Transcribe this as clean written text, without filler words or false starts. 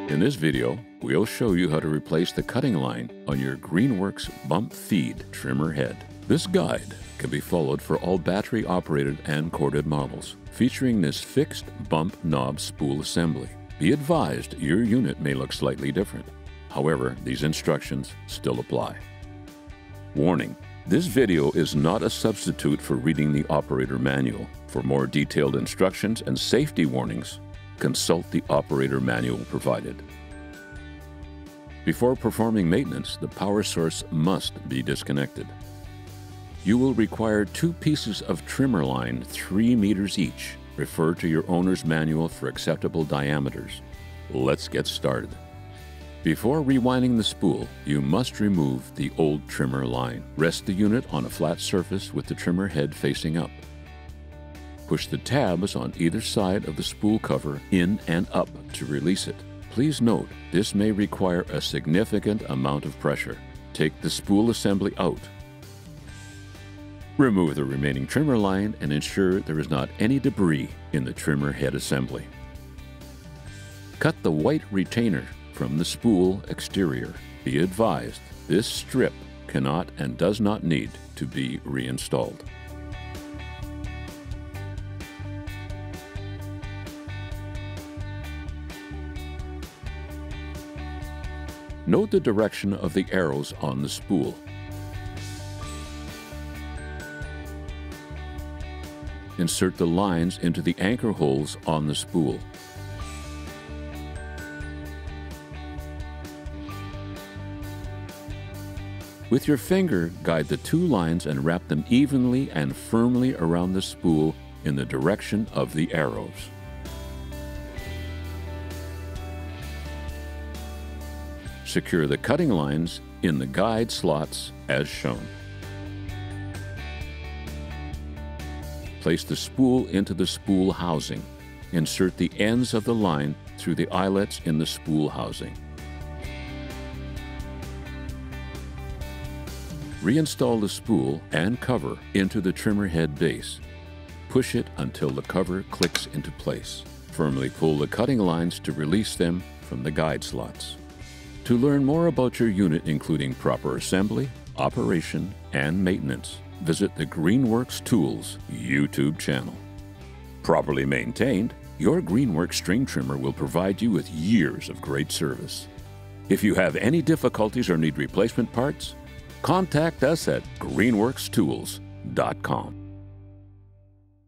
In this video, we'll show you how to replace the cutting line on your GREENWORKS bump feed trimmer head. This guide can be followed for all battery-operated and corded models, featuring this fixed bump knob spool assembly. Be advised your unit may look slightly different. However, these instructions still apply. Warning: this video is not a substitute for reading the operator manual. For more detailed instructions and safety warnings, consult the operator manual provided. Before performing maintenance, the power source must be disconnected. You will require 2 pieces of trimmer line 3 meters each. Refer to your owner's manual for acceptable diameters. Let's get started. Before rewinding the spool, you must remove the old trimmer line. Rest the unit on a flat surface with the trimmer head facing up. Push the tabs on either side of the spool cover in and up to release it. Please note, this may require a significant amount of pressure. Take the spool assembly out. Remove the remaining trimmer line and ensure there is not any debris in the trimmer head assembly. Cut the white retainer from the spool exterior. Be advised, this strip cannot and does not need to be reinstalled. Note the direction of the arrows on the spool. Insert the lines into the anchor holes on the spool. With your finger, guide the 2 lines and wrap them evenly and firmly around the spool in the direction of the arrows. Secure the cutting lines in the guide slots as shown. Place the spool into the spool housing. Insert the ends of the line through the eyelets in the spool housing. Reinstall the spool and cover into the trimmer head base. Push it until the cover clicks into place. Firmly pull the cutting lines to release them from the guide slots. To learn more about your unit, including proper assembly, operation, and maintenance, visit the GREENWORKS Tools YouTube channel. Properly maintained, your GREENWORKS string trimmer will provide you with years of great service. If you have any difficulties or need replacement parts, contact us at greenworkstools.com.